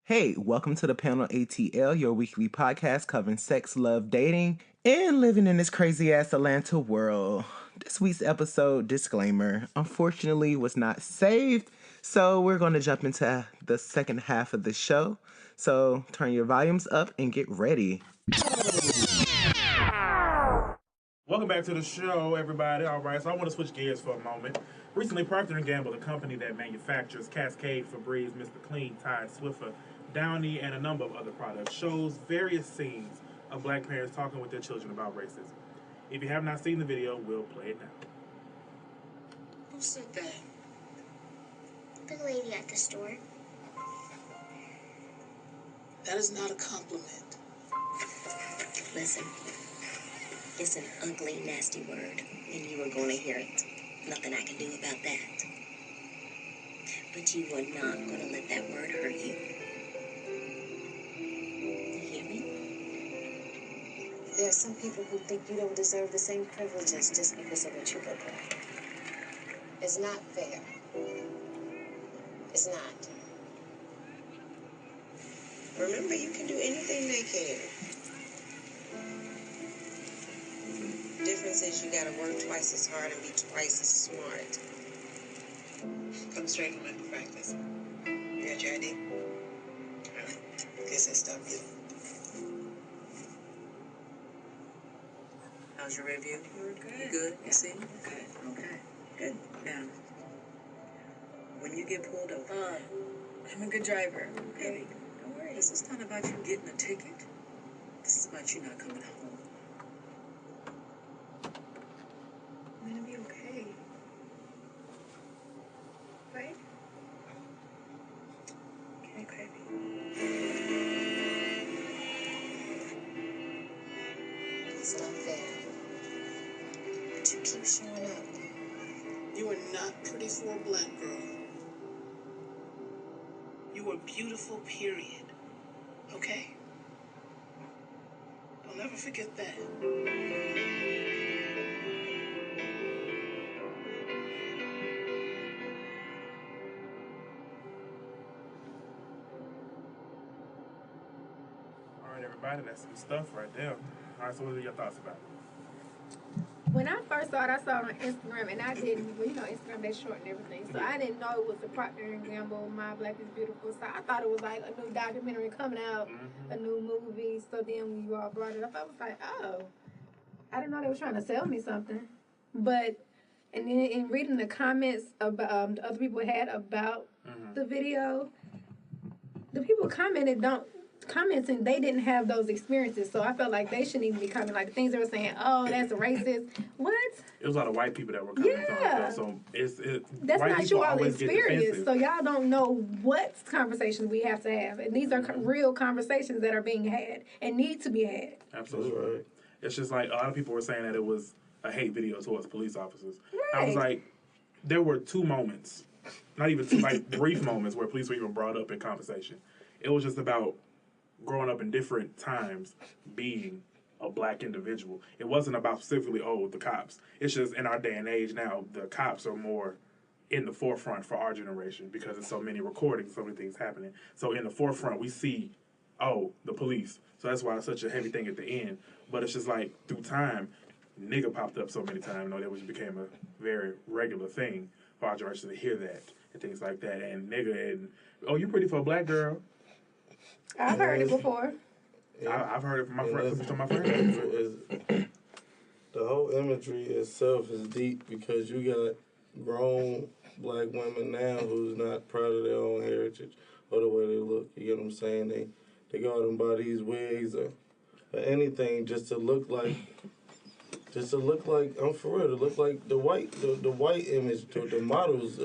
Hey, welcome to the panel ATL, your weekly podcast covering sex, love, dating, and living in this crazy ass Atlanta world. This week's episode, disclaimer, unfortunately was not saved, so we're going to jump into the second half of the show. So turn your volumes up and get ready. Welcome back to the show, everybody. All right, so I want to switch gears for a moment. Recently, Procter & Gamble, the company that manufactures Cascade, Febreze, Mr. Clean, Tide, Swiffer, Downy, and a number of other products, shows various scenes of black parents talking with their children about racism. If you have not seen the video, we'll play it now. Who said that? The lady at the store. That is not a compliment. Listen, it's an ugly, nasty word, and you are going to hear it. Nothing I can do about that. But you are not going to let that word hurt you. You hear me? There are some people who think you don't deserve the same privileges just because of what you look like. It's not fair. It's not. Remember, you can do anything they can. Difference is you gotta work twice as hard and be twice as smart. Come straight from medical practice. You got your ID? Guess I stopped you. How's your review? You were good. You good? You see? Okay. Okay. Good. Now, when you get pulled over, I'm a good driver. okay, don't worry. This is not about you getting a ticket. This is about you not coming home. I'm gonna be okay. Right? Okay, baby. It's not fair. But you keep showing up. You are not pretty for a black girl. You are beautiful, period. Okay? Don't ever forget that. All right, everybody, that's some stuff right there. All right, so what are your thoughts about it? When I first saw it, I saw it on Instagram, and I didn't, well, you know, Instagram, they short and everything. So I didn't know it was the Procter & Gamble, My Black is Beautiful. So I thought it was like a new documentary coming out, a new movie. So then when you all brought it up, I was like, oh, I didn't know they were trying to sell me something. But, and then in reading the comments about the other people had about the video, the people commenting, they didn't have those experiences, so I felt like they shouldn't even be commenting. Like, the things they were saying, oh, that's racist. What? It was a lot of white people that were commenting on it, though, so That's white not people your always get experience, defensive. so y'all don't know what conversations we have to have. And these are real conversations that are being had and need to be had. Absolutely. Right. It's just like a lot of people were saying that it was a hate video towards police officers. Right. I was like, there were two moments, not even two, like brief moments where police were even brought up in conversation. It was just about growing up in different times being a black individual. It wasn't about specifically, oh, the cops. It's just in our day and age now, the cops are more in the forefront for our generation because there's so many recordings, so many things happening. So in the forefront, we see, oh, the police. So that's why it's such a heavy thing at the end. But it's just like, through time, nigga popped up so many times, that which became a very regular thing for our generation to hear that and things like that. And nigga, and, oh, you pretty for a black girl. I've heard it before. I've heard it from my friends. From my friends. The whole imagery itself is deep because you got grown black women now who's not proud of their own heritage or the way they look. You get what I'm saying? They go out and buy these wigs or anything just to look like. I'm for real. To look like the white image, the models.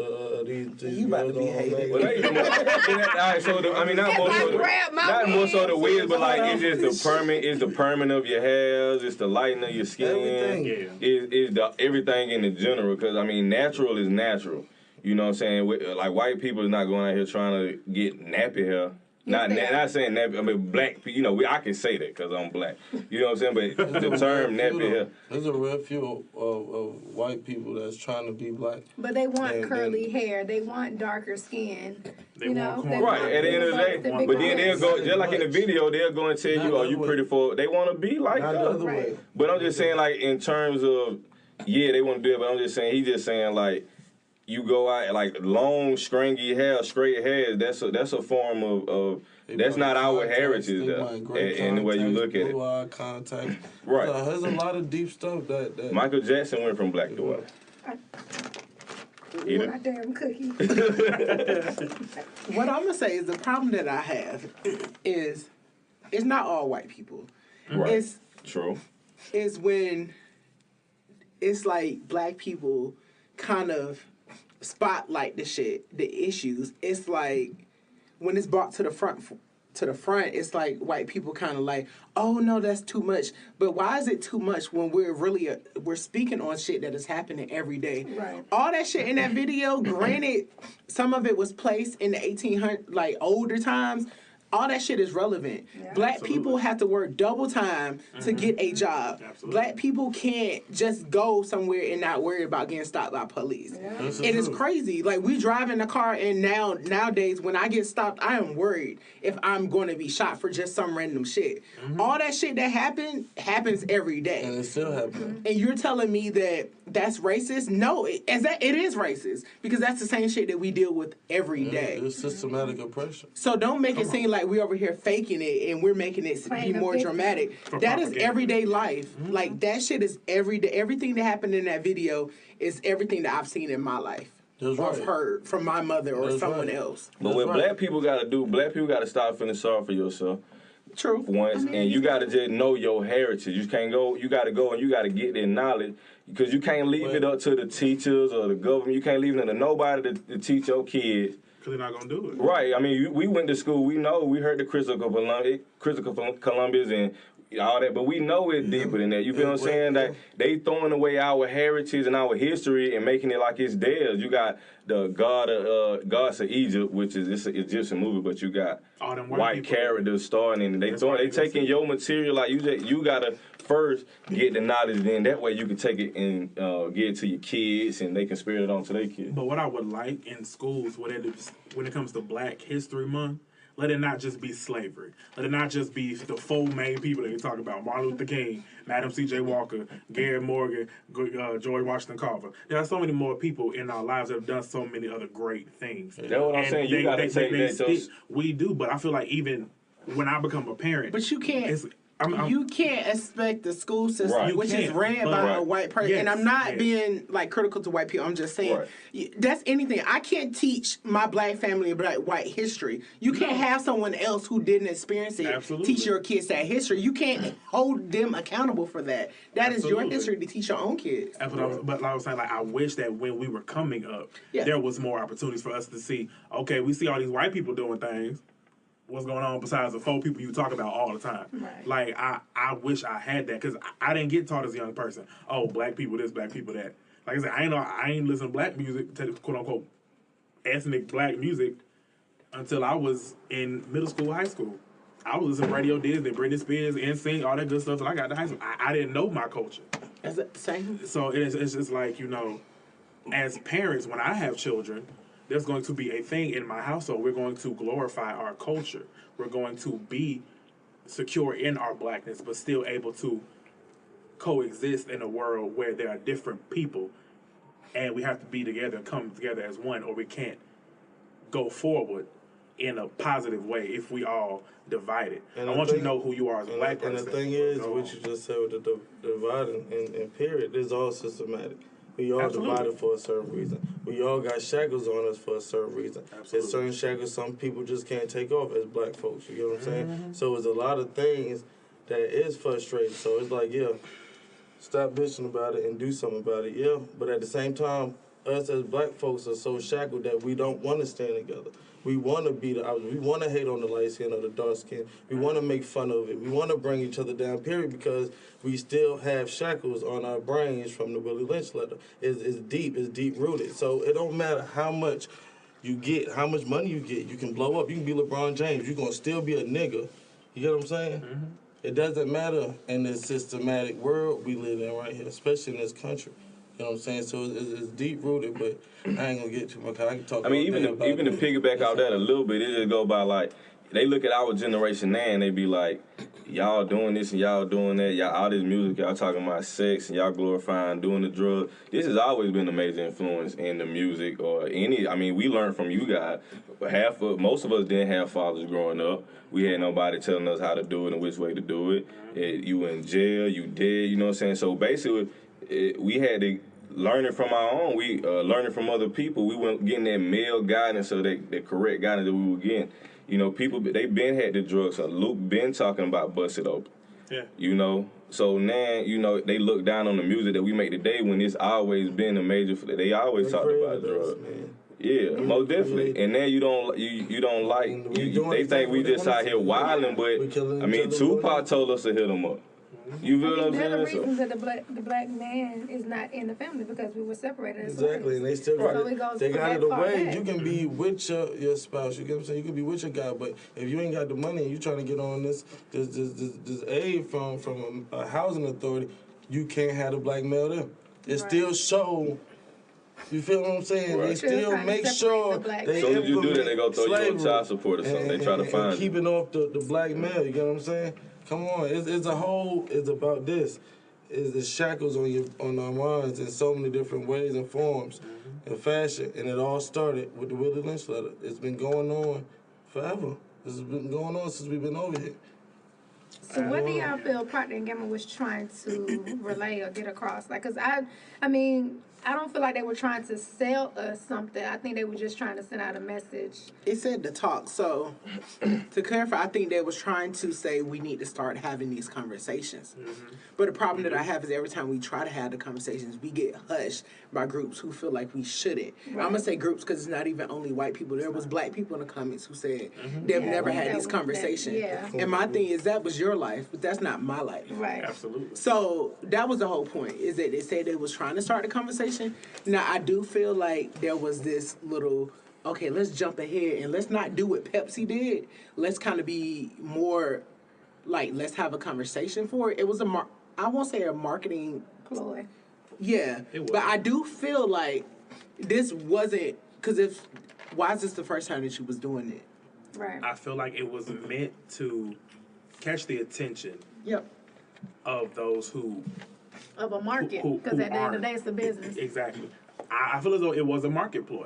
These You about to be hated. Well, alright, so not more so the wigs, but like it's just the perming of your hairs, it's the lighting of your skin, Everything. is the everything in the general. Because I mean, natural is natural. You know what I'm saying? Like white people is not going out here trying to get nappy hair. Not saying nappy. I mean, black people. You know, I can say that because I'm black. You know what I'm saying? But the term nappy here. There's a real few of white people that's trying to be black. But they want curly hair. They want darker skin. They want right. At the end of the day, but then they'll go just like in the video. They'll go and tell you, "Oh, you pretty for." They want to be like us. Right. But I'm just saying, like in terms of, yeah, they want to do it. But I'm just saying, he's just saying like. You go out like long, stringy hair, straight hair. That's a form of that's not our heritage, though. And the way you look at it, blue eye contact. Right. So there's a lot of deep stuff that Michael Jackson went from black to white. My damn cookie. What I'm gonna say is the problem that I have is it's not all white people. Right. It's true. It's when it's like black people kind of spotlight the shit, the issues. It's like when it's brought to the front, it's like white people kind of like, oh no, that's too much. But why is it too much when we're speaking on shit that is happening every day? Right. All that shit in that video, granted, some of it was placed in the 1800s, like older times. All that shit is relevant. Yeah. Black people have to work double time to get a job. Absolutely. Black people can't just go somewhere and not worry about getting stopped by police. Yeah. It is crazy. Like, we drive in the car, and nowadays, when I get stopped, I am worried if I'm going to be shot for just some random shit. Mm-hmm. All that shit that happens every day. And it's still happening. And you're telling me that that's racist? No, it is racist. Because that's the same shit that we deal with every day. It's systematic oppression. So don't make it seem like we over here faking it and we're making it be more dramatic. That is everyday life. Mm-hmm. Like, that shit is every day. Everything that happened in that video is everything that I've seen in my life. Or I've heard from my mother or someone else. But what black people got to stop feeling sorry for yourself. True. Once, and you got to just know your heritage. You can't go. You got to go and you got to get that knowledge, because you can't leave it up to the teachers or the government. You can't leave it to nobody to teach your kids. Because they're not going to do it. Right. I mean, we went to school. We know. We heard the Christopher Columbus and all that, but we know it's deeper than that. You feel what I'm saying? That they throwing away our heritage and our history and making it like it's theirs. You got the Gods of Egypt, which is it's an Egyptian movie, but you got white characters starring in it. They taking your material, like you gotta first get the knowledge, then that way you can take it and get it to your kids, and they can spread it on to their kids. But what I would like in schools, when it comes to Black History Month, let it not just be slavery. Let it not just be the four main people that you talk about: Martin Luther King, Madam C.J. Walker, Garrett Morgan, George Washington Carver. There are so many more people in our lives that have done so many other great things. That's what I'm saying. You got to take that. We do, but I feel like even when I become a parent, but you can't. You can't expect the school system, which is ran by a white person. Yes, and I'm not being like critical to white people. I'm just saying that's anything. I can't teach my black family about white history. You can't have someone else who didn't experience it teach your kids that history. You can't hold them accountable for that. That is your history to teach your own kids. But like I was saying, like, I wish that when we were coming up, there was more opportunities for us to see. Okay, we see all these white people doing things. What's going on besides the four people you talk about all the time? Right. Like, I wish I had that, because I didn't get taught as a young person. Oh, black people this, black people that. Like I said, I ain't listen to black music, to quote unquote ethnic black music, until I was in middle school, high school. I was listening to Radio Disney, Britney Spears, NSYNC, all that good stuff until I got to high school. I didn't know my culture. Is it the same? So it's just like, as parents, when I have children, there's going to be a thing in my household. We're going to glorify our culture. We're going to be secure in our blackness, but still able to coexist in a world where there are different people, and we have to be together and come together as one, or we can't go forward in a positive way if we all divide it. And I want you to know who you are as a black person. And the thing is, what you just said with the dividing and period, is all systematic. We all divided for a certain reason. We all got shackles on us for a certain reason. There's certain shackles some people just can't take off as black folks. You know what I'm saying? So it's a lot of things that is frustrating. So it's like, stop bitching about it and do something about it. But at the same time, us as black folks are so shackled that we don't want to stand together. We want to we want to hate on the light skin or the dark skin. We want to make fun of it. We want to bring each other down, period, because we still have shackles on our brains from the Willie Lynch letter. It's deep rooted. So it don't matter how much you get, how much money you get. You can blow up. You can be LeBron James. You're going to still be a nigga. You get what I'm saying? Mm-hmm. It doesn't matter in this systematic world we live in right here, especially in this country. You know what I'm saying? So it's deep rooted, but I ain't gonna get too much. I can talk. I mean, even to piggyback off that a little bit, it just go by like they look at our generation now and they be like, y'all doing this and y'all doing that, y'all all this music, y'all talking about sex and y'all glorifying doing the drug. This has always been a major influence in the music or any. I mean, we learned from you guys. Most of us didn't have fathers growing up. We had nobody telling us how to do it and which way to do it. You in jail, you dead. You know what I'm saying? So basically, we had to learn it from our own. We learning from other people. We weren't getting that male guidance or the correct guidance that we were getting. You know, people, they been had the drugs. So Luke been talking about bust it open. Yeah. You know, so now, you know, they look down on the music that we make today when it's always been a major, they always talked about drugs. Yeah, most definitely. And now you don't like, they think we just out here wilding, but, I mean, Tupac told us to hit them up. You feel what I'm saying? They're the reasons that the black man is not in the family because we were separated. Exactly, and they still got it. They got it away. You can be with your spouse. You get what I'm saying? You can be with your guy, but if you ain't got the money and you trying to get on this aid from a housing authority, you can't have the black male there. It still show. You feel what I'm saying? Right. They still make sure they. As soon as you do that, they go throw you on child support or something. They try to find you. Keeping off the black male. You get what I'm saying? Come on, it's about this. It's the shackles on our minds in so many different ways and forms and fashion. And it all started with the Willie Lynch letter. It's been going on forever. This has been going on since we've been over here. So what do y'all feel Procter & Gamble was trying to relay or get across? Like, cause I mean, I don't feel like they were trying to sell us something. I think they were just trying to send out a message. It said to talk. So, to clarify, I think they was trying to say we need to start having these conversations. Mm-hmm. But the problem that I have is every time we try to have the conversations, we get hushed by groups who feel like we shouldn't. Right. I'm going to say groups because it's not even only white people. There was black people in the comments who said they've never had these conversations. And my thing is that was your life, but that's not my life. Right. Absolutely. So, that was the whole point, is that they said they was trying to start the conversation. Now, I do feel like there was this little, okay, let's jump ahead and let's not do what Pepsi did. Let's kind of be more, like, let's have a conversation for it. It was I won't say a marketing ploy. Yeah, but I do feel like this wasn't, because why is this the first time that she was doing it? Right. I feel like it was meant to catch the attention of those who... Of a market, because at the end of the day, it's a business. Exactly. I feel as though it was a marketing ploy.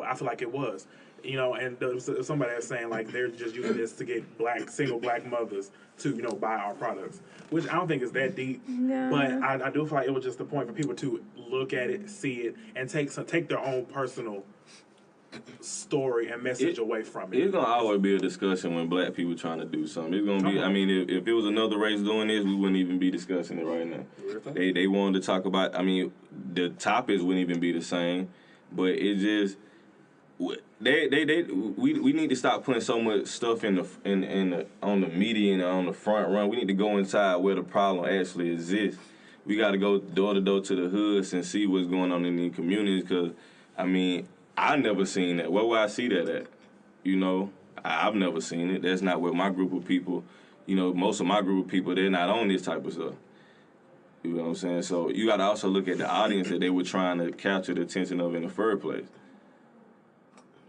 I feel like it was. You know, and somebody is saying, like, they're just using this to get single black mothers to, you know, buy our products, which I don't think is that deep. No. But I do feel like it was just the point for people to look at it, see it, and take their own personal story and message away from it. It's gonna always be a discussion when black people trying to do something. It's gonna be. I mean, if it was another race doing this, we wouldn't even be discussing it right now. They wanted to talk about. I mean, the topics wouldn't even be the same, but it just we need to stop putting so much stuff on the media and on the front run. We need to go inside where the problem actually exists. We got to go door to door to the hoods and see what's going on in the communities. Because I mean, I never seen that. Where would I see that at? You know, I've never seen it. That's not where my group of people, you know, most of my group of people, they're not on this type of stuff. You know what I'm saying? So you got to also look at the audience that they were trying to capture the attention of in the first place.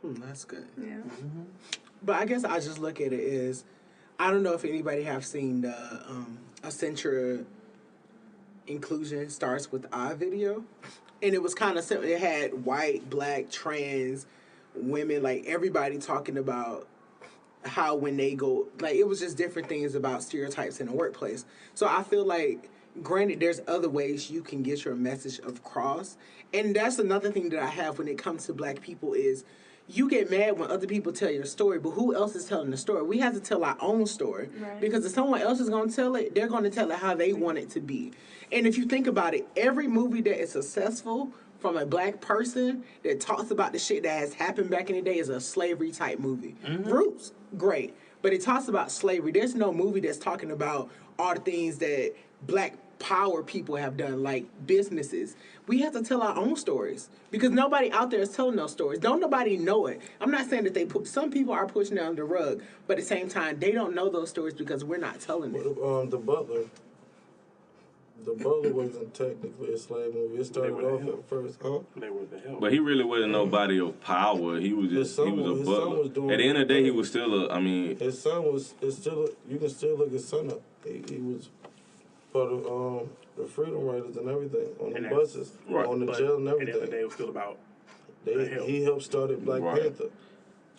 That's good. Yeah. Mm-hmm. But I guess I just look at it as, I don't know if anybody have seen the Accenture Inclusion Starts With I video. And it was kind of simple. It had white, black, trans, women, like everybody talking about how when they go, like it was just different things about stereotypes in the workplace. So I feel like, granted, there's other ways you can get your message across. And that's another thing that I have when it comes to black people is you get mad when other people tell your story, but who else is telling the story? We have to tell our own story. Right. Because if someone else is going to tell it, they're going to tell it how they want it to be. And if you think about it, every movie that is successful from a black person that talks about the shit that has happened back in the day is a slavery type movie. Mm-hmm. Roots, great. But it talks about slavery. There's no movie that's talking about all the things that black power people have done, like businesses. We have to tell our own stories because nobody out there is telling those stories. Don't nobody know it. I'm not saying that they put. Some people are pushing it under the rug, but at the same time, they don't know those stories because we're not telling it. The Butler. The Butler wasn't technically a slave movie. It started off at first, huh? They were the hell. But he really wasn't nobody of power. He was just he was a butler. At the end of the day, he was still a. I mean, his son was. It's still. You can still look his son up. He was part of the Freedom Riders and everything on the buses, on the jail and everything. At the end of the day, it was still about. He helped started Black Panther.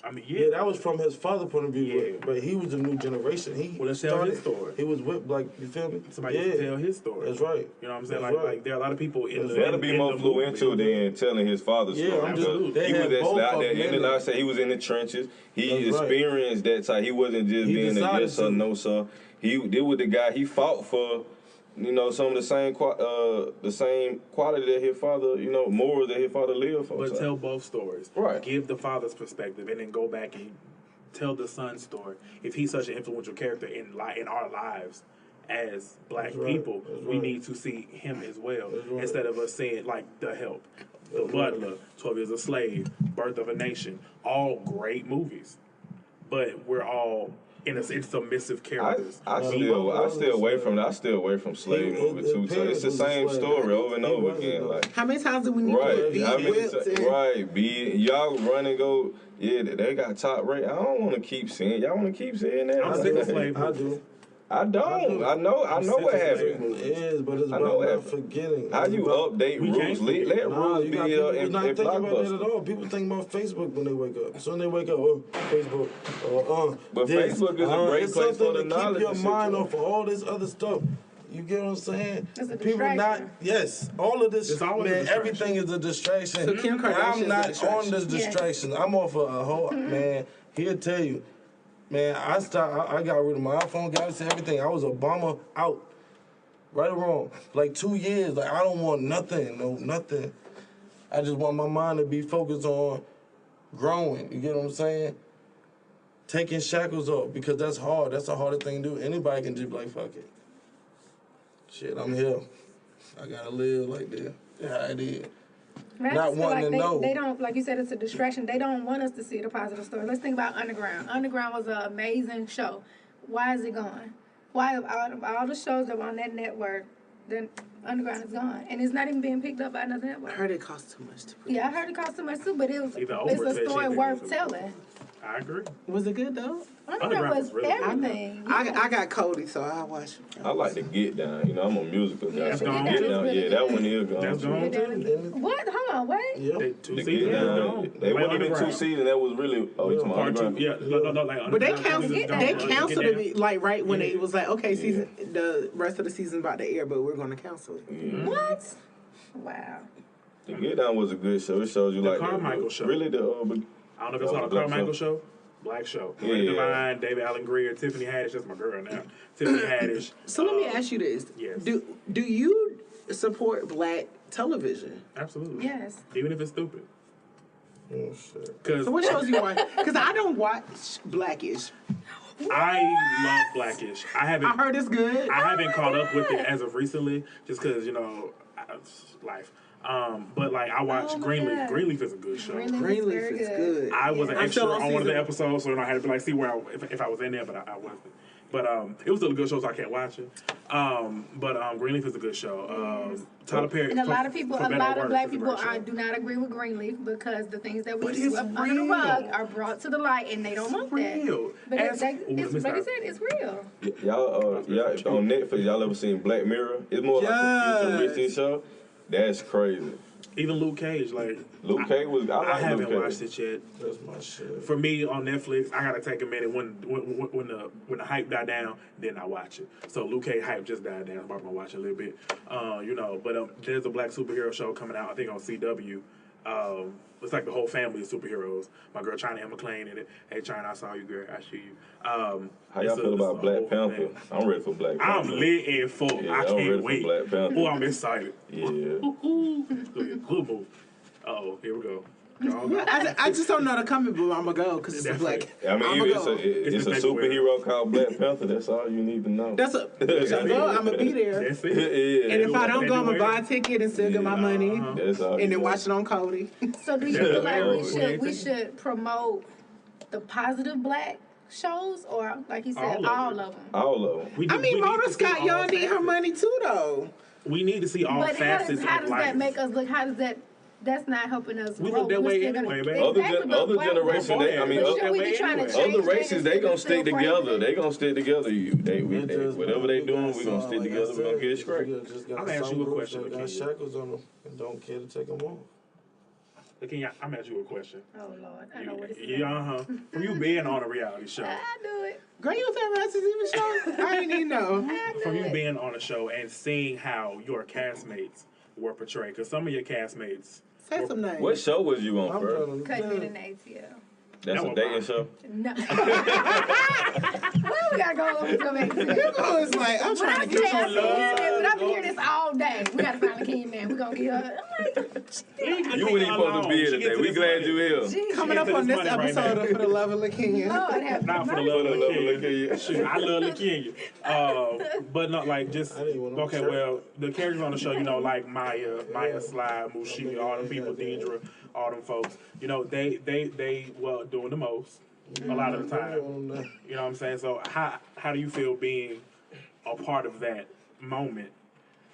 I mean, yeah, that was from his father's point of view, but he was the new generation. He tell his story. He was with you feel me? Somebody to tell his story. That's right. You know what I'm saying? Like there are a lot of people in the. That'll be more influential than telling his father's story. I'm just, he was actually out there. And like I said, he was in the trenches. He experienced that type. He wasn't just being a yes or no sir. He was the guy. He fought for. Some of the same quality that his father, morals that his father lived for. But tell both stories. Right. Give the father's perspective and then go back and tell the son's story. If he's such an influential character in our lives as black people, we need to see him as well. Instead of us saying, like, The Help, The Butler, 12 Years a Slave, Birth of a Nation. All great movies. But we're all... in submissive characters. I stay away from slave movies too. So it's the same story over and over again. Like how many times do we need to be y'all run and go? Yeah, they got top rate. I don't want to keep seeing. Y'all want to keep seeing that? I'm sick of slave movies. I don't. I know what happened. It is, but it's about not forgetting. How you update rules? Let rules be in not thinking about that at all. People think about Facebook when they wake up. So when they wake up, Facebook. But Facebook is a great place for the knowledge. Keep your mind off of all this other stuff. You get what I'm saying? People not. Yes, all of this, man. Everything is a distraction. So Kim Kardashian I'm not on this distraction. I'm off of a whole man. He'll tell you. Man, I got rid of my iPhone, Galaxy, everything. I was Obama out. Right or wrong. Like 2 years. Like, I don't want nothing. No, nothing. I just want my mind to be focused on growing. You get what I'm saying? Taking shackles off, because that's hard. That's the hardest thing to do. Anybody can just be like, fuck it. Shit, I'm here. I gotta live like that. Yeah, I did. Not wanting to know. They don't, like you said, it's a distraction. They don't want us to see the positive story. Let's think about Underground. Underground was an amazing show. Why is it gone? Why, out of all the shows that were on that network, then Underground is gone. And it's not even being picked up by another network. I heard it cost too much to produce. Yeah, I heard it cost too much too, but it's a story worth telling. I agree. Was it good though? Underground was really everything. I got Cody, so I watched it. I like to Get Down. I'm a musical guy. That's So gone. Get Down, Really that one is gone. That's gone. What? Hold on, wait. Yeah. They 2 The seasons. Get Down. They weren't even 2 seasons. That was really. Oh, it's my Part 2. Yeah. No, like But they Underground canceled. is gone. They Get canceled Down. it like right when it was like, okay, the rest of the season about to air, but we're gonna cancel it. Yeah. What? Wow. The Get Down was a good show. It shows you The like Carmichael show. Really the. I don't know if it's called a Carmichael show. Black show. Yeah. Divine, David Allen Greer, Tiffany Haddish. That's my girl now. Tiffany Haddish. So let me ask you this: Yes. Do you support black television? Absolutely. Yes. Even if it's stupid. Oh, shit. Because So what shows you watch? Because I don't watch Blackish. I love Blackish. I heard it's good. I haven't caught up with it as of recently, just because life. But like I watched Greenleaf. God. Greenleaf is a good show. Greenleaf is good. I was an I'm extra still on on one of the season- episodes, so I had to like see where if I was in there, but I wasn't. But it was still a good show, so I can't watch it. But Greenleaf is a good show. Tyler Perry. And a lot of people, for better or worse, black is a people great show. do not agree with Greenleaf because the things that we But it's swept under the real. rug are brought to the light, and they don't want that. Real. But it's like Ooh, you let me said, it's real. Y'all on Netflix. Y'all ever seen Black Mirror? It's more like a futuristic show. That's crazy. Even Luke Cage, like Luke Cage was. I haven't Luke Cage. watched it yet. That's my shit. For me on Netflix, I gotta take a minute when the hype died down, then I watch it. So Luke Cage hype just died down. I'm about to watch it a little bit, But there's a black superhero show coming out, I think on CW. It's like the whole family of superheroes. My girl China M. McClain in it. Hey China, I saw you, girl. I see you. How y'all feel about Black Panther? I'm ready for Black Panther. I'm lit and full. Yeah, I I'm can't ready wait. for Black Panther. Oh, I'm excited. Yeah. Good move. Oh, here we go. I just don't know the comic book. I'm gonna go because it's a black. I mean, it's a superhero called Black Panther. That's all you need to know. I'm gonna be there. That's it. And if I don't go, I'm gonna buy a ticket and still get my money. That's all. And then watch it on Cody. So do you feel like we should promote the positive black shows, or like you said, all of them? All of them. I mean, Mona Scott, y'all need her money too, though. We need to see all facets of life. How does that make us look? How does that? That's not helping us grow. We look that way anyway, man. Other generations, other races, they gonna stick together. They gonna stick together. Whatever they doing, we gonna stick together. We gonna get it straight. I'm gonna ask you a question. Got shackles on them and don't care to take them off. LaKenya, I'm gonna ask you a question. Oh Lord, I know what it's From you being on a reality show. I do it. Girl, you was at Masters even show? I didn't even know. From you being on a show and seeing how your castmates were portrayed, because some of your castmates. Say some names. What show was you on, bro? Cutting it in ATL. That's a dating show? No. Well, we gotta go over to ATL. Hugo is like, I'm trying to get your love. But I've been hearing this all day. We gotta find LaKenya, man. We gonna get her. I'm like, you weren't even supposed to be here today. We glad you're here. Coming up on this episode of For the Love of LaKenya. Not for the love of LaKenya. Shoot, I love LaKenya. But not like just, okay, well, the characters on the show, like Maya, Sly, Mushi, all them people, Deidre, all them folks, they were doing the most a lot of the time. You know what I'm saying? So how do you feel being a part of that moment?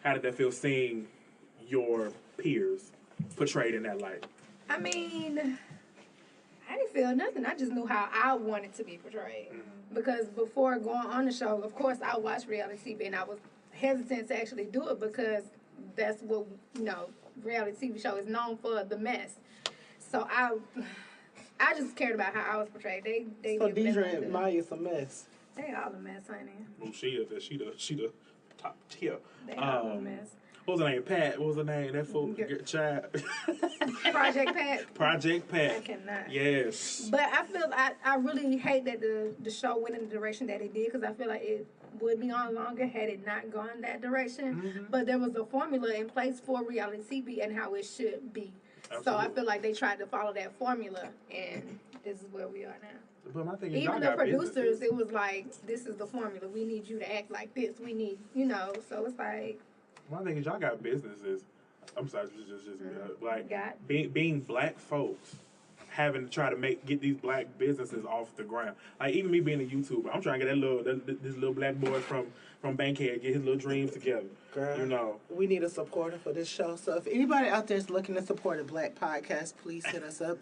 How did that feel seeing your peers portrayed in that light? I mean, I didn't feel nothing. I just knew how I wanted to be portrayed. Because before going on the show, of course, I watched reality TV, and I was hesitant to actually do it because that's what, reality TV show is known for, the mess. So I just cared about how I was portrayed. They so Deidre and Maya's a mess. They all a mess, honey. Well, she the top tier. They all a mess. What was her name? Pat. What was her name? That fool child. Project Pat. Project Pat. I cannot. Yes. But I feel I really hate that the show went in the direction that it did, because I feel like it would be on longer had it not gone that direction. Mm-hmm. But there was a formula in place for reality TV and how it should be. Absolutely. So I feel like they tried to follow that formula, and this is where we are now. But my thing is, even the producers, it was like, this is the formula. We need you to act like this. We need, so it's like. My thing is, y'all got businesses. I'm sorry, being black folks, having to try to get these black businesses off the ground. Like even me being a YouTuber, I'm trying to get this little black boy from Bankhead get his little dreams together. Girl, we need a supporter for this show. So if anybody out there is looking to support a black podcast, please hit us up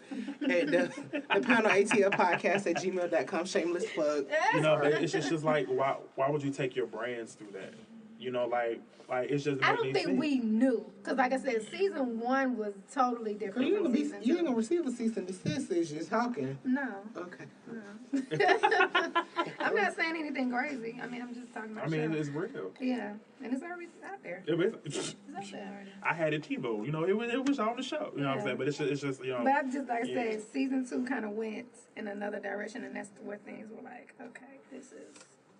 at the Panel ATL podcast at gmail.com. Shameless plug. It's just like, why would you take your brands through that? Like it's just. I don't think we knew, because like I said, season 1 was totally different. You ain't gonna receive a cease and desist. Is just talking. No. Okay. No. I'm not saying anything crazy. I mean, I'm just talking about. It's real. Yeah, and it's already out there. It's out there already. I had it TiVo. It was on the show. You know what I'm saying? But it's just But I just like I said, season 2 kind of went in another direction, and that's where things were like, okay, this is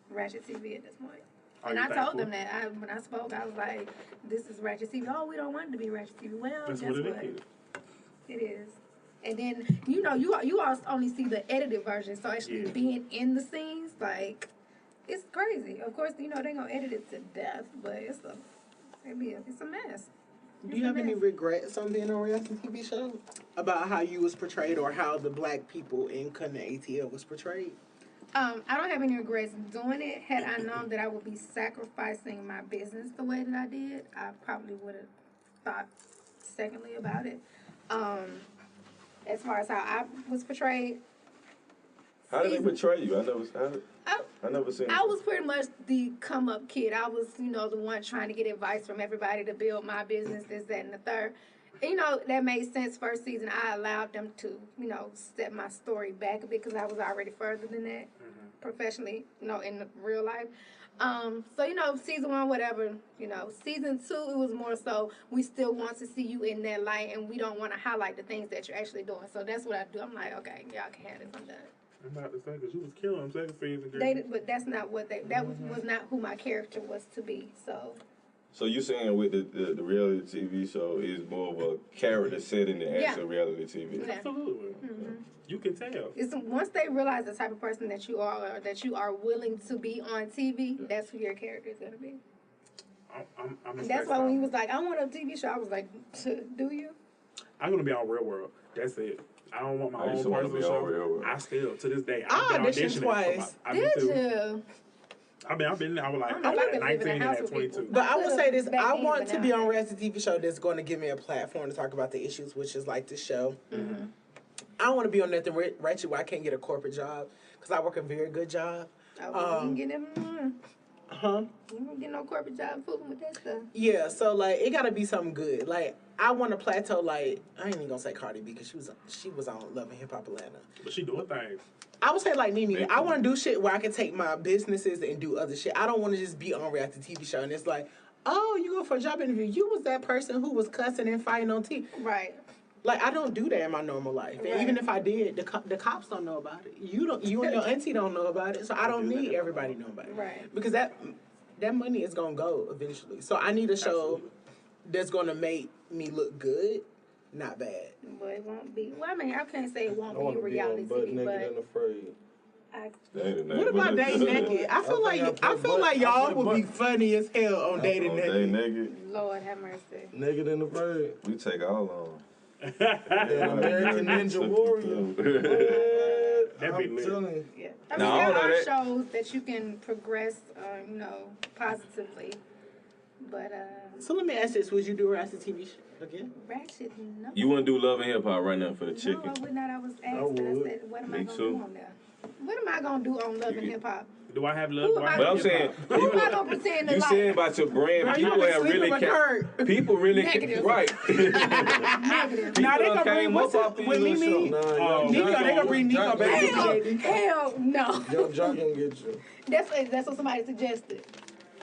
Ratchet TV at this point. And I told them that when I spoke, I was like, "This is Ratchet TV." Oh, we don't want it to be Ratchet TV. Well, that's guess what what? It is. And then you all only see the edited version, so actually being in the scenes, like, it's crazy. Of course, they're gonna edit it to death, but it's a mess. Do you have any regrets on being on a reality TV show about how you was portrayed, or how the black people in Cutting ATL was portrayed? I don't have any regrets doing it. Had I known that I would be sacrificing my business the way that I did, I probably would have thought secondly about it. As far as how I was portrayed. How did they portray you? I never seen it. I was pretty much the come-up kid. I was, the one trying to get advice from everybody to build my business, this, that, and the third. That made sense. First season, I allowed them to, step my story back a bit, because I was already further than that professionally, in the real life. So, season 1, whatever, season 2, it was more so we still want to see you in that light, and we don't want to highlight the things that you're actually doing. So that's what I do. I'm like, okay, y'all can have this. I'm done. I'm about to say, because you was killing them second season. But that's not what that was not who my character was to be. So So you saying with the reality TV show is more of a character setting than actual reality TV? Yeah. Absolutely. Mm-hmm. You can tell. It's once they realize the type of person that you are, or that you are willing to be on TV, that's who your character is gonna be. I'm That's why when he was like, "I want a TV show," I was like, "Do you?" I'm gonna be on Real World. That's it. I don't want my I used own to wanna personal be on show. Real World. I still, to this day, I I've been auditioned auditioning twice. Did you? I was like, I don't know if I could live in a 19 and house at with 22. people. But I will say this: Back I then, want but to now be I on a can't. reality TV show that's going to give me a platform to talk about the issues, which is like this show. Mm-hmm. I don't want to be on nothing wretched where I can't get a corporate job because I work a very good job. Oh, you can get them. Huh? You don't get no corporate job fooling with that stuff. Yeah, so like it gotta be something good. Like I want to plateau. Like I ain't even gonna say Cardi B because she was on Love and Hip Hop Atlanta. But she doing things. I would say like Nene. I want to do shit where I can take my businesses and do other shit. I don't want to just be on a reality TV show and it's like, oh, you go for a job interview. You was that person who was cussing and fighting on TV. Right. Like I don't do that in my normal life. And even if I did, the cops don't know about it. You and your auntie don't know about it. So I don't need everybody to know about it. Right. Because that money is gonna go eventually. So I need a show that's gonna make me look good, not bad. But it won't be. Well, I mean, I can't say it I won't want be to be reality on Butt TV, Naked but and Afraid. What about Day Naked? I feel like y'all would be funny as hell on Dating Day Naked. naked. Lord have mercy. Naked and Afraid. We take all on. And American Ninja Warrior. That'd be I'm lit. telling you. Yeah. I mean, No, I there don't know are that. shows that you can progress, positively. But, So let me ask this: would you do a reality TV show again? Ratchet, no. You want to do Love and Hip Hop right now for the No, chicken? I would not. I was asked, and I would. said, what am I Me going to too. do on there? What am I going to do on Love and Hip Hop? Do I have love? Who Do I am I- have But I'm hip-hop? saying, Who am I going to pretend to you like? saying about your brand, Girl, you people been have sleeping really with Kurt. people really Negative. right. Negative. Now they done gonna bring came what's up up off these with little Mimi? shows. Oh, Nico, they gonna bring Nico back. Hell no. Young Jock gonna get you. That's what somebody suggested.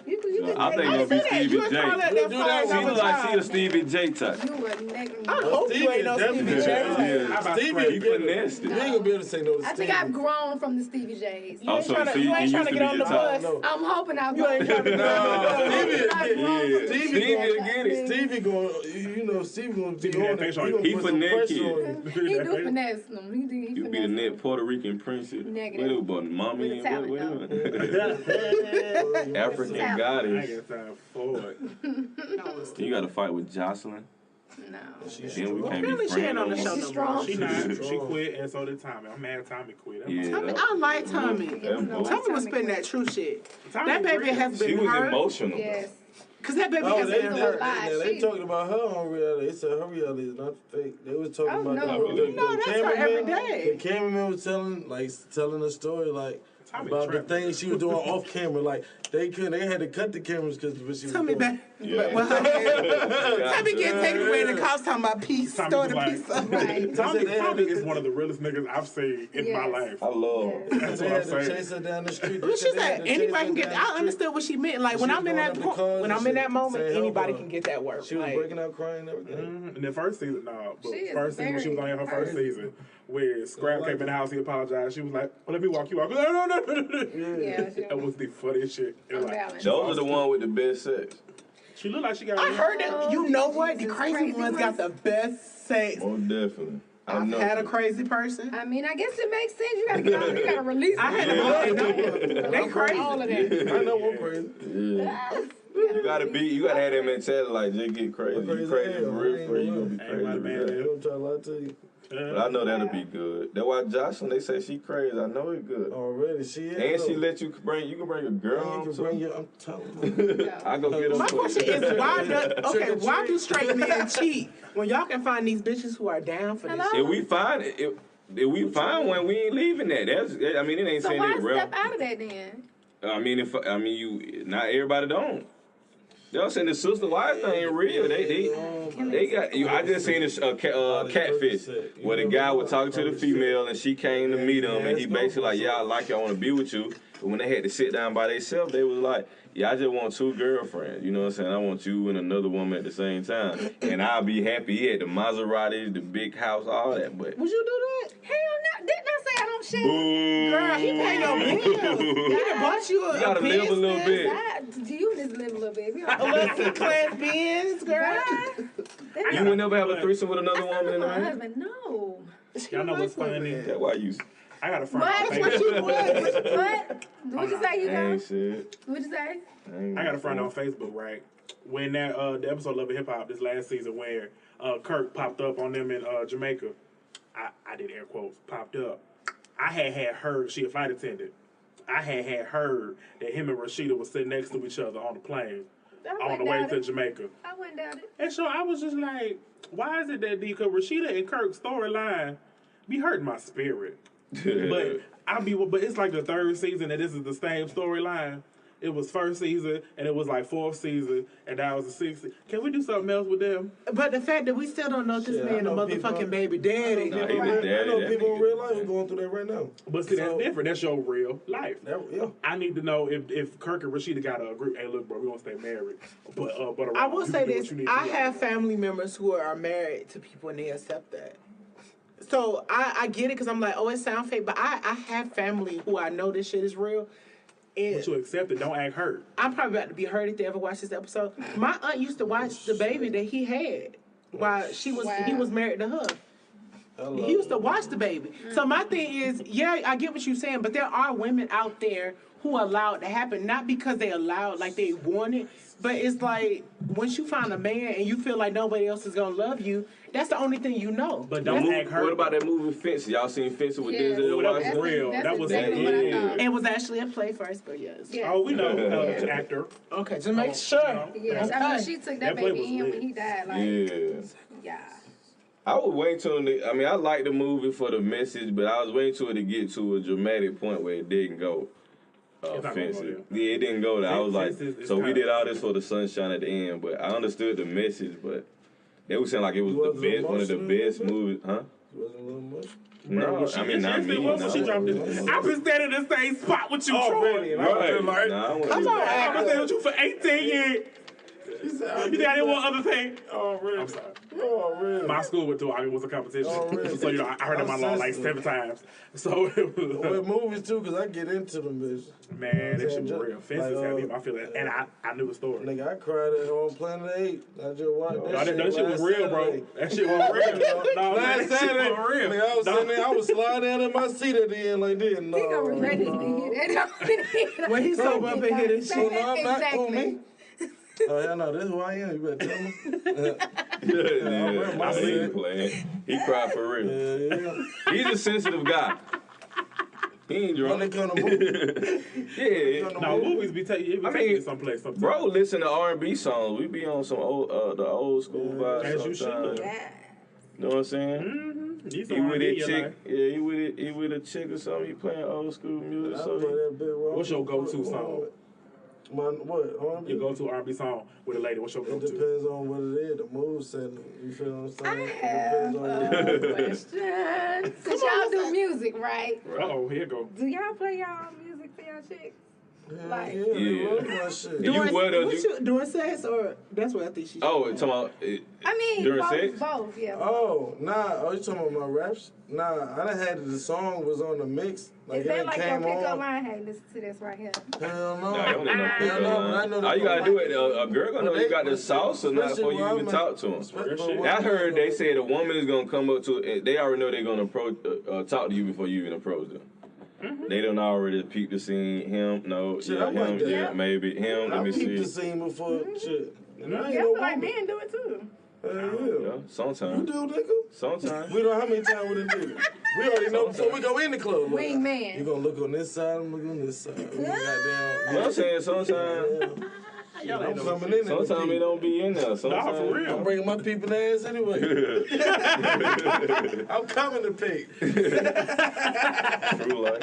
You can I think take it'll be it. Stevie You J. call that Do that She one look like she a Stevie J type. You were negative. I hope you ain't no Stevie Stevie J. How about Stevie Scrappy? He finessed You it. ain't gonna be able to say no to I Stevie. think I've grown from the Stevie J's. You ain't Also, tryna- see, you ain't it used tryna to get be on your the top. bus. No. I'm hoping I've You ain't grown. trying to No, Stevie will get it. Stevie gonna, you know, Stevie gonna be Stevie on that it. face on He you. gonna He put some finesse pressure it. on you. He do finesse them. He You be the finesse net them. Puerto Rican princess. Negative. What about mommy With a and what? talent, African Talent. I goddess. ain't got time for it. You got to fight with Jocelyn. No. Then we can't Apparently be she ain't friends on no the show more. She's no strong. more. She not. She quit, and so did Tommy. I'm mad Tommy quit. Yeah, Tommy, that- I like Tommy. that boy. Tommy was spitting that true shit. Tommy That baby real. has She been was hurt. emotional. Yes. Cause that baby Oh, has they, been they, hurt. they talking about her on reality. They said her reality is not fake. They was talking Oh, about no. the No, that's her every day. The cameraman was telling a story Tommy about the tripping. things she was doing off camera. Like they had to cut the cameras because she was Tommy doing. back. Yeah. Well, Tommy Gotcha. get taken away and the cops talking about peace. Tommy Throw was the like- piece up. Right. Tommy is one of the realest niggas I've seen in my Yes. life. I love. Yes. That's They what had I'm to saying. chase her down the street. Well, she They said had to chase anybody her can get. down the I street. understood what she meant. Like when She I'm was in going that up to cars when and I'm in that shit, moment, saying, anybody "Help can her." get that work. She was Like, breaking out crying and everything. In the first season, no, but She is first season when she was on very her first hurt. season, where Scrap like came in it. the house, he apologized. She was like, "Let me walk you out." No. Yeah. That was the funniest shit. It was like, Unbalanced. Those are the one with the best sex. she looked like she got. I heard that. You know what? The Jesus, crazy crazy ones got the best sex. Most definitely. I I've know. had a crazy person. I mean, I guess it makes sense. You gotta get out. You gotta release. I had it. a They crazy. All of that. I know one crazy. Yeah. Yes. You gotta have that mentality like just get crazy. I'm crazy You crazy as for hell. real, for you gonna be Ain't crazy. like with man, that. They don't try to lie to you. But I know that'll be good. That's why Jocelyn, they say she crazy. I know it good. Already, she is. And she though. let you bring a girl You home can too. bring your. I'm telling you. I go get them. My for question you. is Trick or why do treat. straight men cheat when y'all can find these bitches who are down for this? Hello? If we find it, if we find one, we ain't leaving that. I mean, it ain't So saying why it real. step out of that then? You not everybody don't. They're saying the sister wife thing ain't real. They got you. I just seen this catfish where the guy was talking to the female and she came to meet him and he basically like, yeah, I like you, I want to be with you. But when they had to sit down by themselves, they was like, yeah, I just want 2 girlfriends. You know what I'm saying? I want you and another woman at the same time, and I'll be happy. He had the Maseratis, the big house, all that. But Would you do that? Hell no! Didn't I say I don't shit? boo. Girl, he pay your bills. He done bought you a You gotta live a little business. bit. I You just live a little bit. Let's see class beings, girl. You would never have a threesome with another woman in the My man? husband, no. Y'all know what's funny? That's why you. I got a friend What? on What Facebook. What? What'd you say, I Hugo? ain't shit. What'd you say? I got a friend on Facebook, right? When that the episode Love and Hip Hop this last season where Kirk popped up on them in Jamaica, I did air quotes, popped up. I had heard, she a flight attendant. I had heard that him and Rashida was sitting next to each other on the plane on the way to Jamaica. I wouldn't doubt it. And so I was just like, why is it that because Rashida and Kirk's storyline be hurting my spirit? But it's like the third season and this is the same storyline. It was first season and it was like fourth season and now it's the sixth season. Can we do something else with them? But the fact that we still don't know this man a motherfucking baby daddy. Nah, he the daddy. I know That people in nigga. real life who going through that right now. But see, that's different. That's your real life. Yeah. I need to know if Kirk and Rashida got to agree. Hey, look, bro, we gonna stay married. But I will you say can do this: what you need I to do. have family members who are married to people and they accept that. So I get it because I'm like, oh, it sounds fake, but I have family who I know this shit is real. And But you accept it. Don't act hurt. I'm probably about to be hurt if they ever watch this episode. My aunt used to watch the baby that he had while he was married to her. He used to watch the baby. So my thing is, yeah, I get what you're saying, but there are women out there who allow it to happen, not because they allow it, like they want it, but it's like once you find a man and you feel like nobody else is gonna love you, that's the only thing you know. But don't act hurt. What about that movie Fences? Y'all seen Fences with Denzel That was Washington? real. That was exactly what I thought. It was actually a play first, but yes. Yeah. Oh, we know actor. Okay, just make sure. Yes, I mean, she took that That play baby was in lit. when he died. Like, Yeah. yeah. I would wait till I liked the movie for the message, but I was waiting till it to get to a dramatic point where it didn't go It's not gonna go offensive. Yeah, it didn't go there. I was like, Fences is so we kinda- did all this for the sunshine at the end, but I understood the message, but they were saying like it was Was the it best, one of the emotional best a little movies, huh? Wasn't a little much. No, I mean not me. What she No. dropped it? I've been standing in the same spot with you, Troy. Right. Like, Nah, I I've wasn't- been standing with you for 18 years. You think I didn't want other thing? Oh, really? I'm sorry. Oh, really? My school went to it was a competition. Oh, really? So, I heard in my law like 7 times. So, it was, With movies, too, because I get into them, bitch. man, that shit was Just real. Fences like, had me in my feelings. And I knew the story. Nigga, I cried at on Planet 8. I just watched That shit was real, bro. That shit was real. No, Last that shit Saturday, was real. nigga, I was sitting there, I was sliding down in my seat at the end like this. No. He gonna regret it to hear that. When he sober up and hear this Oh, shit. no, I'm not. Who, Exactly. me? Oh, yeah, no, this is who I am. You better tell me. Yeah, my I see shit. him playing. He cried for real. Yeah. He's a sensitive guy. He ain't When they drunk. come to movie. Yeah. No, movies be taking you someplace sometimes. Bro, listen to R&B songs. We be on some old, the old school vibes. As you sometimes. should. Yeah. You know what I'm saying? Mm-hmm. He with that chick. Yeah, he with a chick or something. He playing old school music. So What's your go-to song? What? R&B? Your go-to R&B song with a lady. What's your It go-to? depends on what it is, the mood setting. You feel what I'm I saying? have a question. Since y'all do music, right? Uh-oh, here you go. Do y'all play y'all music for y'all chicks? Like- Yeah, Yeah. love my shit. Doing sex or that's what I think she. Oh, talking about I mean, during sex? both, yeah. Oh, nah. Oh, you talking about my raps? Nah, I done had the song was on the mix. Like Is it that done like your came pickup on. line? Hey, listen to this right here. Hell no. Nah, you don't need no Hell pickup no, line. but I know All you gotta do is a girl gonna know But you they- got the sauce or not especially before you where even I'm talk to them. I heard they said a woman is gonna come up to. They already know they're gonna approach, talk to you before you even approach them. They don't already peep the scene. Him, no, Shit, yeah, I like him, that. yeah, maybe him. Let I me peeped see. the scene before shit. And I ain't Yeah, I no feel like woman. men do it too. Hell Yeah, yeah. You sometimes. do, nigga? Sometimes. We know how many times we done did it. We already know before we go in the club. Look, Wingman. you gonna look on this side, I'm looking on this side. We You know goddamn. what I'm saying? Sometimes. I'm coming in. Sometimes they don't be in there. Sometimes. for real. I'm bringing my people ass anyway. I'm coming to pick. True life.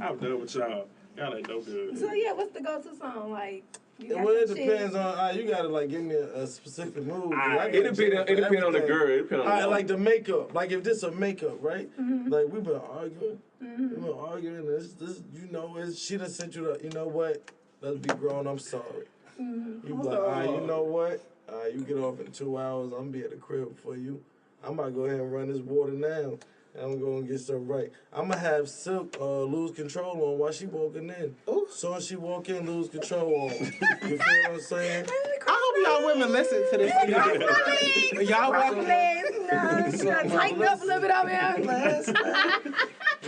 I'm done with y'all. Y'all ain't no good. So yeah, what's the go-to song? Like, you got Well, it some depends shit? on. You gotta like give me a specific mood. It depends on the girl. It depends on the I woman. like the makeup. Like if this a makeup, right? Like we've been arguing. We've been arguing. This, you know, she done sent you the. You know what? Let's be grown. I'm sorry. You be like, all right, you know what? You get off in 2 hours. I'm gonna be at the crib for you. I'm about to go ahead and run this water now. And I'm gonna get stuff right. I'm gonna have Silk lose control on while she walking in. Ooh. Soon as she walk in, lose control on her. You feel what I'm saying? I hope y'all women listen to this. Y'all walking Tighten up a little bit on me.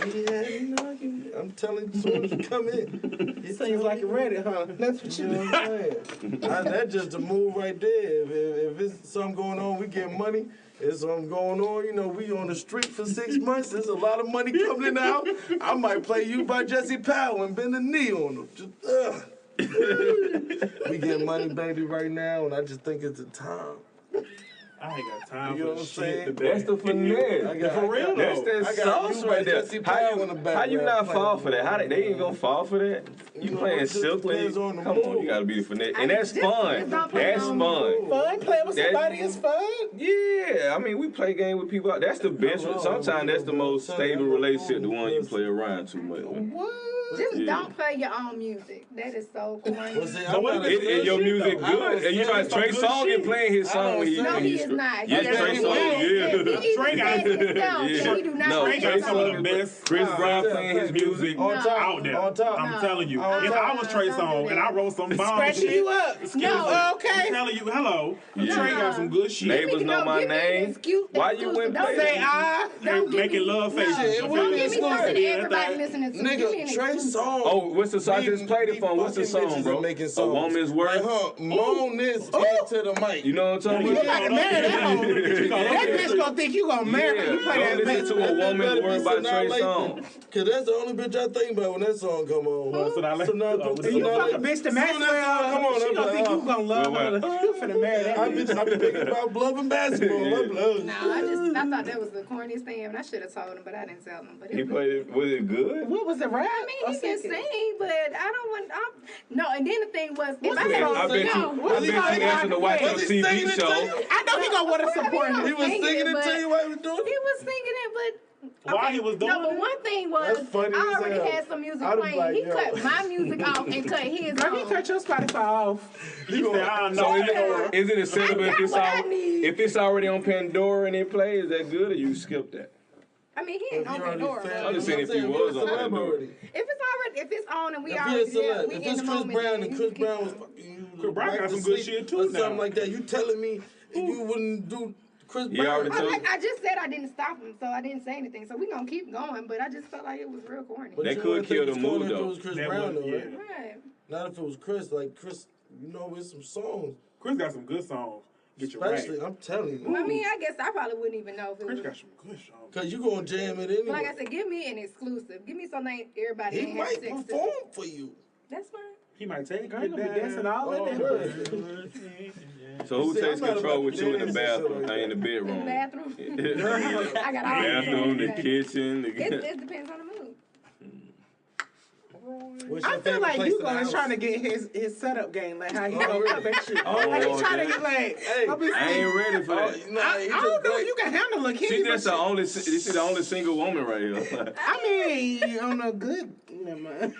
Yeah, I'm telling you, soon as you come in, it seems like you're ready, huh? That's what you know what I'm saying? That's just a move right there. If it's something going on, we get money. There's something going on, you know, we on the street for 6 months. There's a lot of money coming in now. I might play You by Jesse Powell and bend the knee on them. Just, we get money, baby, right now, and I just think it's the time. I ain't got time You know for what I'm shit saying? today. That's the finesse. For real, That's though. that sauce right there. How you not fall for that? How they ain't gonna fall for that? You playing silkly? Come on, you gotta be the finesse, and that's fun. That's fun. Fun playing with somebody is fun. Yeah, I mean we play game with people. That's the best. Sometimes that's the most stable relationship. The one you play around too much. What? Just don't play your own music. That is so corny. Is your music good? And you like Trey Songz and playing his song when No, he is not. Yes, Trey Songz. Yeah. Trey got He do not. No, Trey got some of the best Chris Brown playing his music out there. I'm telling you. If I was Trey Songz and I wrote some bombs, scratching you up. No, okay. I'm telling you, hello. Trey got some good shit. Neighbors know my name. Why you wouldn't play Say They're making love faces. Don't give me something that everybody listening to. Nigga, Trey Songz. Oh, what's the song? I just played it for him. What's the song, bro? A Woman's Worth. Moan this to the mic. You know what I'm talking You about? gotta marry that hoe. That bitch gonna think you gonna marry her. You play that Don't listen to A Woman's Worth by Trey Songz. Cause that's the only bitch I think about when that song come on. You fuck a bitch to Maxwell. Come on, she gonna think you gonna love her. You finna marry that bitch. I've been thinking about love and basketball. I thought that was the corniest thing, and I should have told him, but I didn't tell him. But He played it. Was it good? What was the rap? I mean, he can sing, but I don't want. No, and then the thing was, if I I bet you answered the White House TV show. I know he gonna want to support him. He was singing it to you while he was doing it. He was singing it, but. While he was doing No, but one thing was, I already had some music playing. He cut my music off and cut his off. He cut your Spotify off. He said, I know. Is it a setup if it's already on Pandora and it plays? Is that good or you skip that? I mean, he ain't on Pandora. I'm just saying if he was on Pandora. If it's on and we already there, we in the moment. Chris Brown and Chris Brown was Chris Brown got some good shit too or now. something like that. You telling me you wouldn't do Chris Brown? I just said I didn't stop him, so I didn't say anything. So we gonna keep going, but I just felt like it was real corny. That could kill the mood though. If it was Chris Brown though, right? Right. Not if it was Chris. Like Chris, you know, with some songs. Chris got some good songs. Get your Especially, I'm telling you. I mean, I guess I probably wouldn't even know if it Chris was. got some good songs. Cause you gonna jam it anyway. Like I said, give me an exclusive. Give me something everybody He ain't might had sex perform for you. That's fine. He might take Girl, you it gonna be dancing all in there. So who takes control with you in the bathroom? In the bedroom? In the bathroom. I got all bathroom, the kitchen. It depends on the mood. I feel like Hugo is trying to get his setup game, like how he gonna come at you. Like he's trying to get like, hey, I ain't ready for that. I don't know if you can handle LaKenya. See, that's the only single woman right here. I mean, on a good, never mind.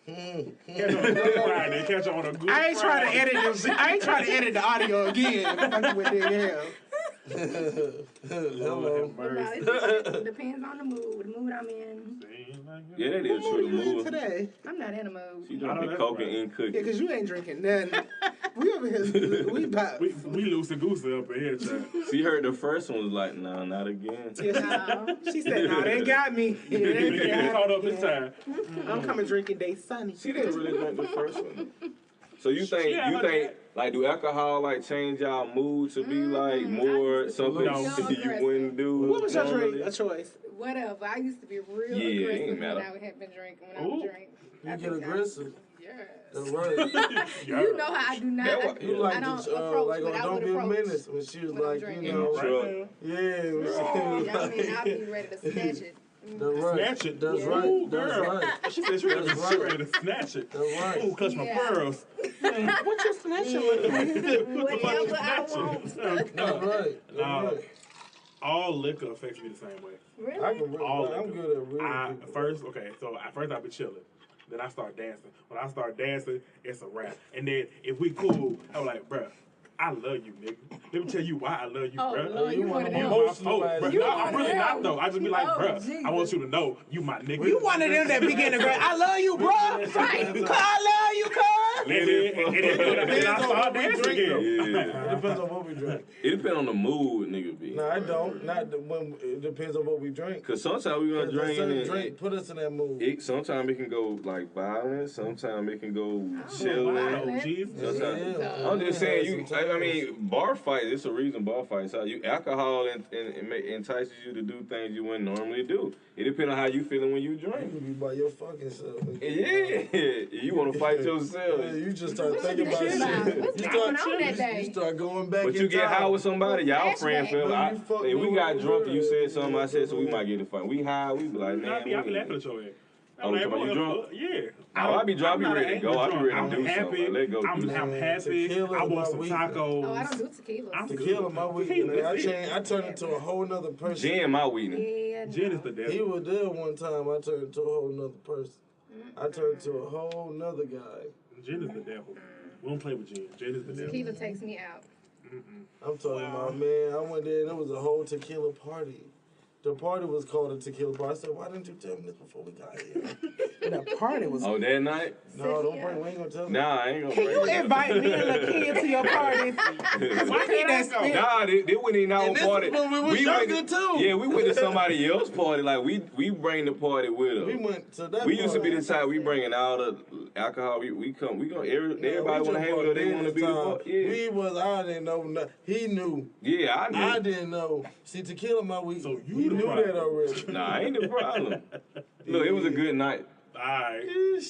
Catch on a good Friday. Catch on a good I ain't trying to edit the audio again. Fucking with the hell. Hello. It depends on the mood. The mood I'm in. Yeah, that is true. The mood. Today, I'm not in a mood. She drinking Coke and eating cookies. yeah, because you ain't drinking nothing. We over here, we loose and goosey up in here, child. She heard the first one was like, no, not again. She said, no, they got me. Caught up in time. I'm coming drinking Day Sunny. She didn't really drink the first one. So you think like do alcohol like change y'all mood to be like more something you wouldn't do? What was your drink? A choice? Whatever. I used to be real aggressive when I had been drinking. When I would drink. You get aggressive. Yes. That's right. You know how I do not. You like I don't to, approach, like but I Don't would Be a approach. Menace when she was like, you know, right. yeah. When she was I mean, I'll be ready to snatch it. That's right. Snatch it. That's Ooh, right. girl. That's right. She said she ready to snatch it. That's right. Ooh, clutch my pearls. What you snatching with? Whatever I want. That's right. That's right. All liquor affects me the same way. Really? I'm good at real First, I be chilling. Then I start dancing. When I start dancing, it's a wrap. And then if we cool, I'm like, bruh, I love you, nigga. Let me tell you why I love you, Oh, bro. Lord, you one of them. Emotional, bro. You No, one I'm of really them. not though. I just be like, Oh, bro, Jesus. I want you to know you my nigga. You one of them that begin to go, I love you, bro. Right. Cuz I love you, cuz. And then I start dancing again. It depends on what we drink. It depends on the mood, nigga. Be. No, I don't. When it depends on what we drink. Cause sometimes we gonna drink and drink. Put us in that mood. Sometimes it can go like violent. Sometimes it can go chilling. Oh, Jesus. I'm just saying, I mean, bar fights. It's a reason bar fights. Alcohol entices you to do things you wouldn't normally do. It depends on how you feeling when you You drink. could be by your fucking self. Yeah, you want to fight yourself. Yeah, you just start thinking about What's shit. going on that day? You start going back. But you get high with somebody, y'all friends feel. We got drunk and you said something. I said so. We might get a fight. We high. We be like, man. I be laughing at your ass. Oh, you drunk? Yeah. I be drunk. I be ready to go. I be ready to I'm do happy. something. Let go. I'm happy. Tequila I is want my some weakness. tacos. Oh, I don't do tequila. I'm Tequila, my weakness. Tequila, I turned into a whole nother person. Gin, my weakness. Yeah, Gin is the devil. He was there one time. I turned into a whole nother person. I turned into a whole nother guy. Gin is the devil. We don't play with gin. Gin is the devil. tequila takes me out. I'm talking about, man, I went there and it was a whole tequila party. The party was called a tequila party. I said, why didn't you tell me this before we got here? The party was. Oh, that night? No, don't bring. We ain't gonna tell me. Nah, I ain't gonna Can bring you it up. invite me and LaKenya to your party? Why can't I go? Nah, they went in our And this party. is when we was went younger, to, too. Yeah, we went to somebody else's party. Like we bring the party with us. We went to that We used to be party. the type we bringing all the alcohol. We gonna everybody want to hang with us. They want to be the party. Yeah, We was. I didn't know nothing. He knew. yeah, I knew. I didn't know. See, tequila my week. So you he the knew problem. that already. Nah, ain't the problem. Look, it was a good night. Alright. You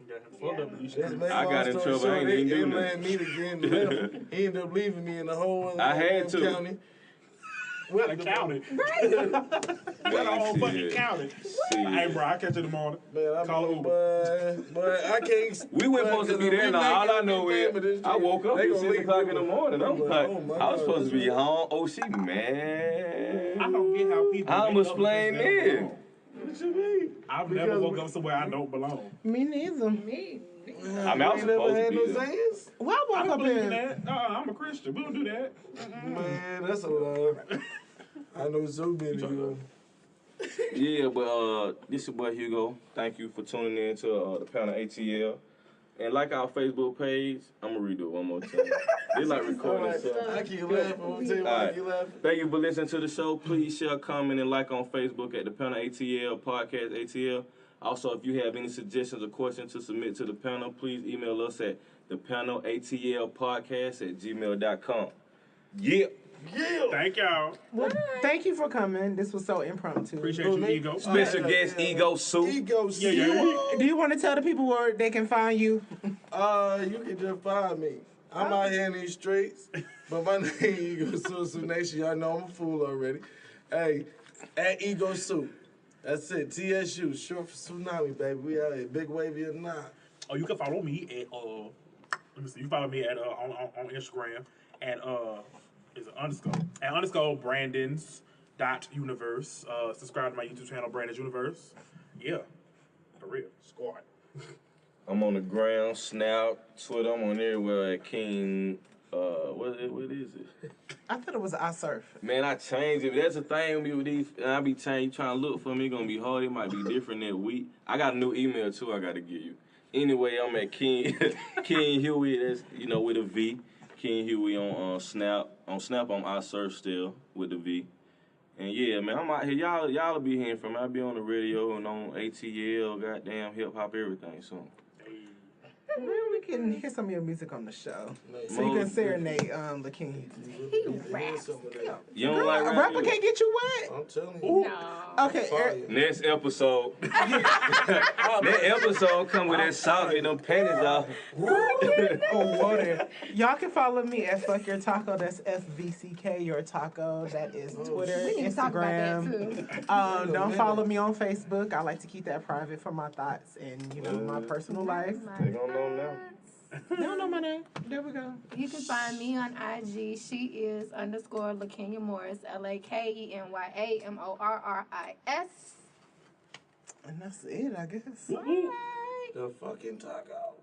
got him fucked up. You Just should. make I long got in story trouble. short, I ain't even do they nothing. let me again. Left. He ended up leaving me in the whole other I had to. county. Well, I counted. Well, I whole fucking counted. Hey, bro, I'll catch you in the morning. Man, I Call mean, Uber. but I can't. We weren't supposed to be there. Now all I know is I woke up at 6 o'clock in the morning. I'm like, I was supposed to be home. Oh, she man. I don't get how people. I'm wake up explain because they don't this. belong. What you mean? I've never woke up somewhere I don't belong. Me neither. Me. I mean, I was supposed to be there. Zans? Well, I I woke don't up believe in in. that. I'm a Christian. We don't do that. Man, that's a lie. I know so many of them. Yeah, but this your boy Hugo. Thank you for tuning in to the panel ATL. And like our Facebook page, I'm gonna redo it one more time. It's like recording stuff. I keep laughing. I'm tell you why I keep laughing. Thank you for listening to the show. Please share, comment, and like on Facebook at the panel ATL podcast ATL. Also, if you have any suggestions or questions to submit to the panel, please email us at thepanelatlpodcast@gmail.com. Yeah. Yeah. Thank y'all. Well, thank you for coming. This was so impromptu. Appreciate you, Ego. Special guest Ego Soup. Ego Yeah, yeah. Do you want to tell the people where they can find you? You can just find me. I'm out here in these streets, but my name is Ego Soup Nation. Y'all know I'm a fool already. Hey, at Ego Soup. That's it. TSU, short for tsunami, baby. We out here. Big wavy or not. Oh, you can follow me at let me see. You follow me at on Instagram at is it _ Brandon's.universe. Subscribe to my YouTube channel, Brandon's Universe. Yeah, for real. Squad. I'm on the ground, Snap, Twitter. I'm on everywhere at King. What is it? I thought it was I Surf. Man, I changed it. That's the thing with me with these. And I be trying to look for me. It's gonna be hard. It might be different that week. I got a new email too. I gotta give you. Anyway, I'm at King Huey. That's with a V. King Huey on Snap. On Snap, I'm I Surf still with the V. And yeah, man, I'm out here. Y'all be hearing from me. I be on the radio and on ATL, goddamn hip hop, everything. So. Well, we can hear some of your music on the show. So you can serenade LaKenya. He raps. You don't like A rap? rapper can't get you wet. I'm telling you. No. Okay. Next episode. That episode come with that song and them panties off. Y'all can follow me at Fuck Your Taco. That's FVCK Your Taco. That is Twitter, We need to talk about that Instagram. too. Don't follow me on Facebook. I like to keep that private for my thoughts and my personal life. They don't know now. They don't know my name. There we go. You can find me on IG. She is _ LaKenya Morris. LaKenyaMorris. And that's it, I guess. The fucking taco.